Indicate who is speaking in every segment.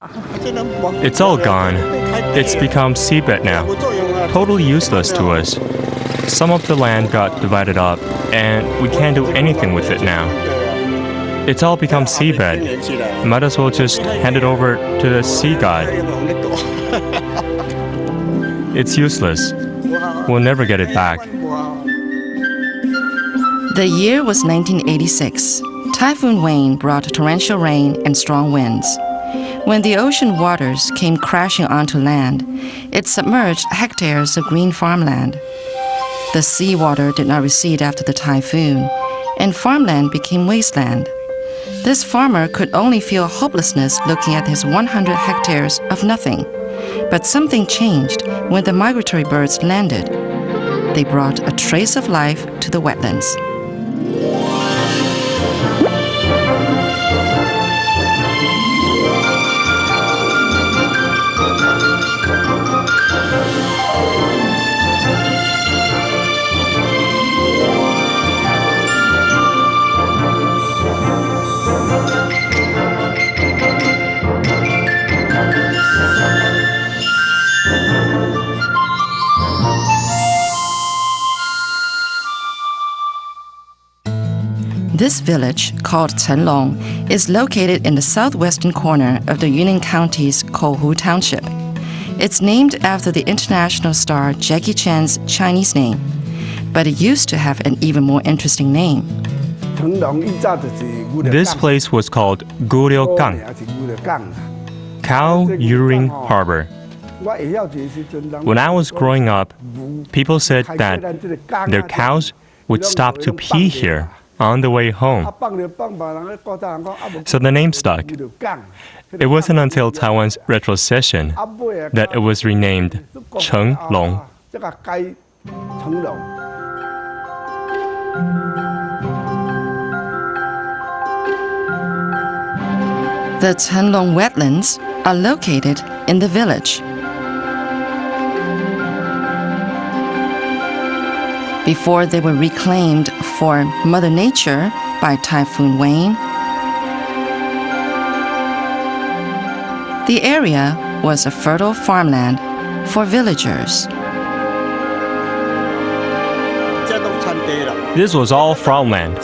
Speaker 1: It's all gone. It's become seabed now. Totally useless to us. Some of the land got divided up, and we can't do anything with it now. It's all become seabed. Might as well just hand it over to the sea god. It's useless. We'll never get it back.
Speaker 2: The year was 1986. Typhoon Wayne brought torrential rain and strong winds. When the ocean waters came crashing onto land, it submerged hectares of green farmland. The seawater did not recede after the typhoon, and farmland became wasteland. This farmer could only feel hopelessness looking at his 100 hectares of nothing. But something changed when the migratory birds landed. They brought a trace of life to the wetlands. This village, called Chenglong, is located in the southwestern corner of the Yunlin County's Kouhu Township. It's named after the international star Jackie Chan's Chinese name, but it used to have an even more interesting name.
Speaker 1: This place was called Kouhu Kouhu Harbor. When I was growing up, people said that their cows would stop to pee here on the way home. So the name stuck. It wasn't until Taiwan's retrocession that it was renamed Chenglong.
Speaker 2: The Chenglong Wetlands are located in the village. Before they were reclaimed for Mother Nature by Typhoon Wayne, the area was a fertile farmland for villagers.
Speaker 1: This was all farmland.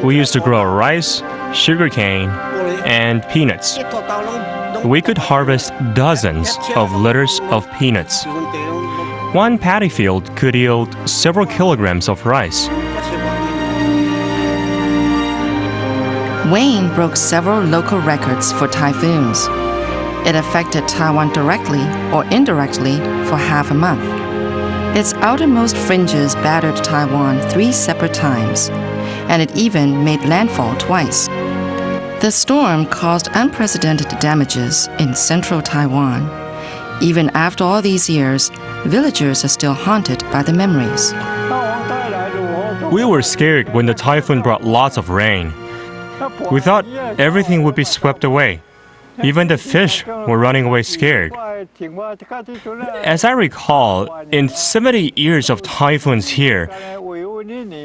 Speaker 1: We used to grow rice, sugarcane, and peanuts. We could harvest dozens of litters of peanuts. One paddy field could yield several kilograms of rice.
Speaker 2: Wayne broke several local records for typhoons. It affected Taiwan directly or indirectly for half a month. Its outermost fringes battered Taiwan 3 separate times, and it even made landfall twice. The storm caused unprecedented damages in central Taiwan. Even after all these years, villagers are still haunted by the memories.
Speaker 1: We were scared when the typhoon brought lots of rain. We thought everything would be swept away. Even the fish were running away scared. As I recall, in 70 years of typhoons here,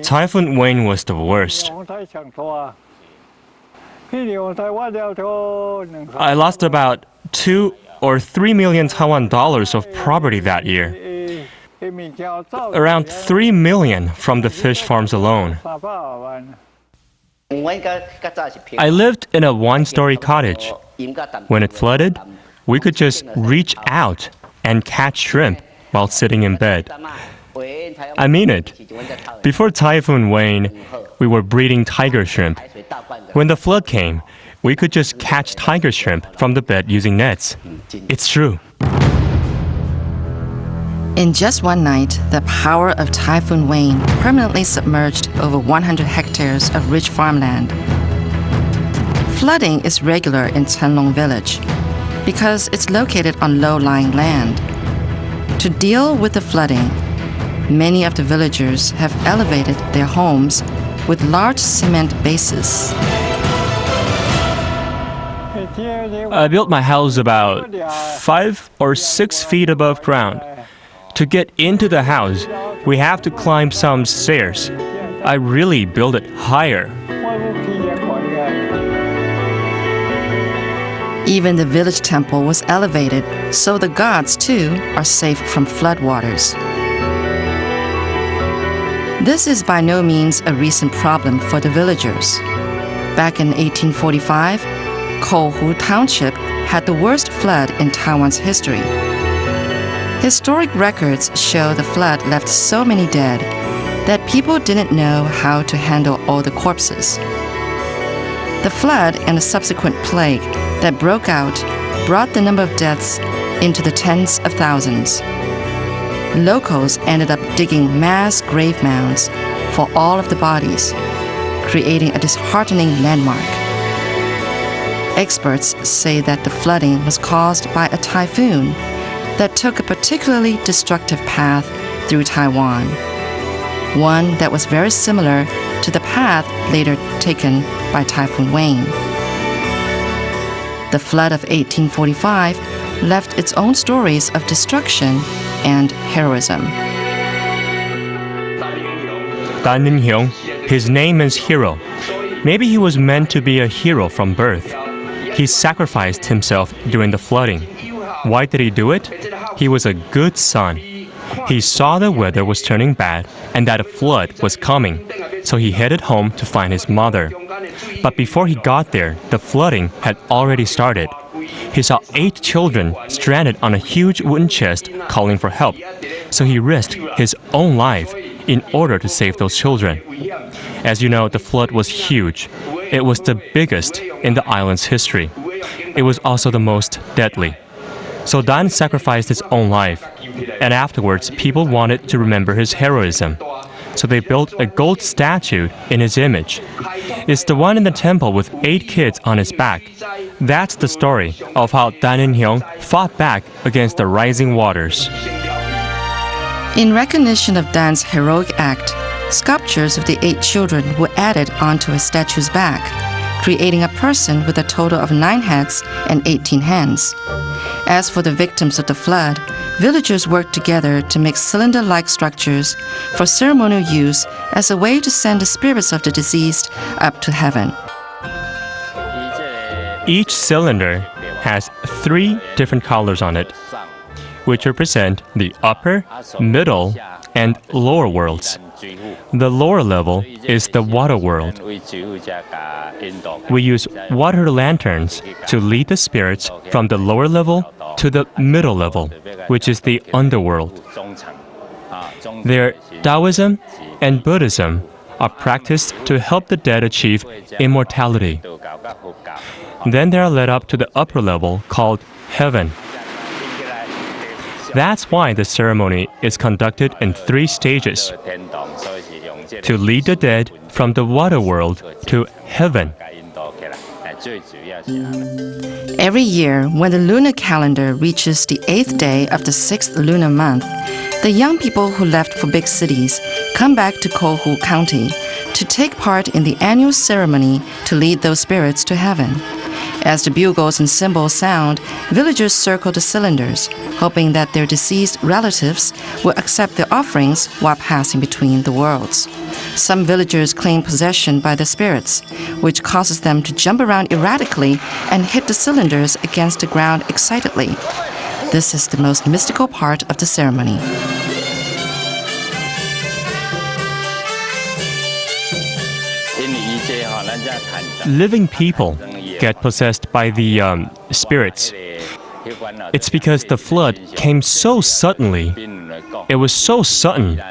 Speaker 1: Typhoon Wayne was the worst. I lost about 2 or 3 million Taiwan dollars of property that year. Around 3 million from the fish farms alone. I lived in a one-story cottage. When it flooded, we could just reach out and catch shrimp while sitting in bed. I mean it. Before Typhoon Wayne, we were breeding tiger shrimp. When the flood came, we could just catch tiger shrimp from the bed using nets. It's true.
Speaker 2: In just one night, the power of Typhoon Wayne permanently submerged over 100 hectares of rich farmland. Flooding is regular in Chenglong Village because it's located on low-lying land. To deal with the flooding, many of the villagers have elevated their homes with large cement bases.
Speaker 1: I built my house about 5 or 6 feet above ground. To get into the house, we have to climb some stairs. I really built it higher.
Speaker 2: Even the village temple was elevated, so the gods, too, are safe from floodwaters. This is by no means a recent problem for the villagers. Back in 1845, Kouhu Township had the worst flood in Taiwan's history. Historic records show the flood left so many dead that people didn't know how to handle all the corpses. The flood and the subsequent plague that broke out brought the number of deaths into the tens of thousands. Locals ended up digging mass grave mounds for all of the bodies, creating a disheartening landmark. Experts say that the flooding was caused by a typhoon that took a particularly destructive path through Taiwan, one that was very similar to the path later taken by Typhoon Wayne. The flood of 1845 left its own stories of destruction and heroism.
Speaker 1: Dan In-hyung, his name is Hero. Maybe he was meant to be a hero from birth. He sacrificed himself during the flooding. Why did he do it? He was a good son. He saw the weather was turning bad and that a flood was coming, so he headed home to find his mother. But before he got there, the flooding had already started. He saw 8 children stranded on a huge wooden chest calling for help, so he risked his own life in order to save those children. As you know, the flood was huge. It was the biggest in the island's history. It was also the most deadly. So Dan sacrificed his own life, and afterwards people wanted to remember his heroism. So they built a gold statue in his image. It's the one in the temple with 8 kids on his back. That's the story of how Dan In-hyung fought back against the rising waters.
Speaker 2: In recognition of Dan's heroic act, sculptures of the 8 children were added onto his statue's back, creating a person with a total of 9 heads and 18 hands. As for the victims of the flood, villagers worked together to make cylinder-like structures for ceremonial use as a way to send the spirits of the deceased up to heaven.
Speaker 1: Each cylinder has 3 different colors on it, which represent the upper, middle, and lower worlds. The lower level is the water world. We use water lanterns to lead the spirits from the lower level to the middle level, which is the underworld. There, Taoism and Buddhism are practiced to help the dead achieve immortality. Then they are led up to the upper level called heaven. That's why the ceremony is conducted in 3 stages, to lead the dead from the water world to heaven.
Speaker 2: Every year, when the lunar calendar reaches the 8th day of the 6th lunar month, the young people who left for big cities come back to Kouhu County to take part in the annual ceremony to lead those spirits to heaven. As the bugles and cymbals sound, villagers circle the cylinders, hoping that their deceased relatives will accept their offerings while passing between the worlds. Some villagers claim possession by the spirits, which causes them to jump around erratically and hit the cylinders against the ground excitedly. This is the most mystical part of the ceremony.
Speaker 1: Living people get possessed by the spirits. It's because the flood came so suddenly. It was so sudden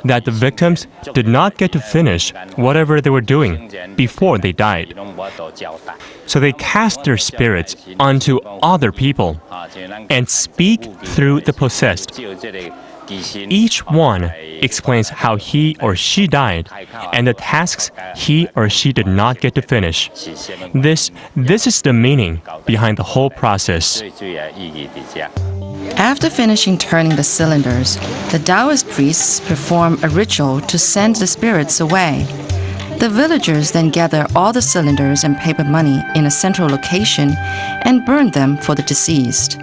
Speaker 1: that the victims did not get to finish whatever they were doing before they died. So they cast their spirits onto other people and speak through the possessed. Each one explains how he or she died and the tasks he or she did not get to finish. This is the meaning behind the whole process.
Speaker 2: After finishing turning the cylinders, the Taoist priests perform a ritual to send the spirits away. The villagers then gather all the cylinders and paper money in a central location and burn them for the deceased.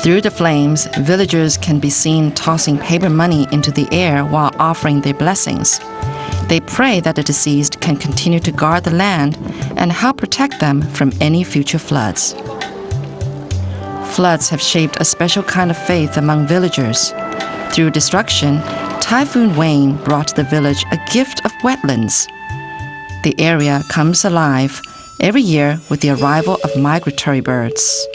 Speaker 2: Through the flames, villagers can be seen tossing paper money into the air while offering their blessings. They pray that the deceased can continue to guard the land and help protect them from any future floods. Floods have shaped a special kind of faith among villagers. Through destruction, Typhoon Wayne brought the village a gift of wetlands. The area comes alive every year with the arrival of migratory birds.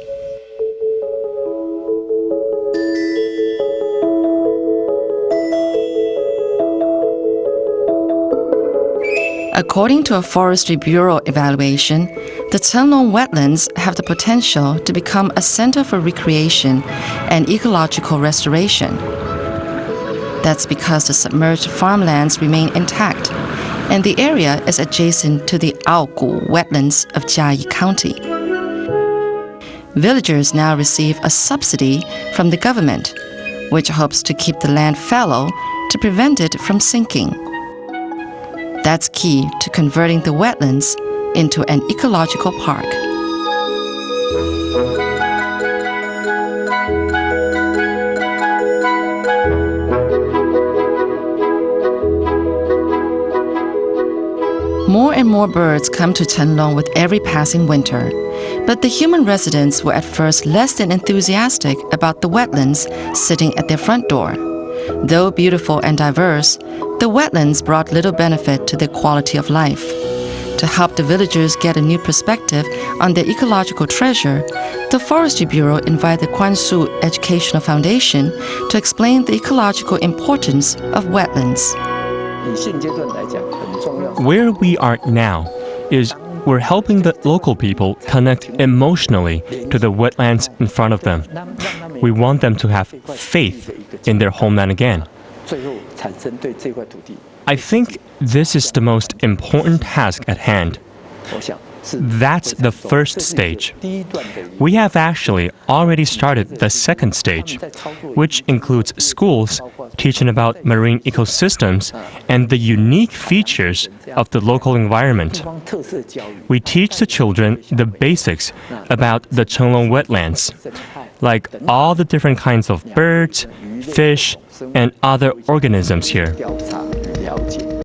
Speaker 2: According to a Forestry Bureau evaluation, the Chenglong Wetlands have the potential to become a center for recreation and ecological restoration. That's because the submerged farmlands remain intact, and the area is adjacent to the Kouhu Wetlands of Kouhu County. Villagers now receive a subsidy from the government, which hopes to keep the land fallow to prevent it from sinking. That's key to converting the wetlands into an ecological park. More and more birds come to Chenglong with every passing winter, but the human residents were at first less than enthusiastic about the wetlands sitting at their front door. Though beautiful and diverse, the wetlands brought little benefit to their quality of life. To help the villagers get a new perspective on their ecological treasure, the Forestry Bureau invited the Kuanshu Educational Foundation to explain the ecological importance of wetlands.
Speaker 1: Where we are now is we're helping the local people connect emotionally to the wetlands in front of them. We want them to have faith in their homeland again. I think this is the most important task at hand. That's the first stage. We have actually already started the second stage, which includes schools teaching about marine ecosystems and the unique features of the local environment. We teach the children the basics about the Chenglong Wetlands, like all the different kinds of birds, fish, and other organisms here.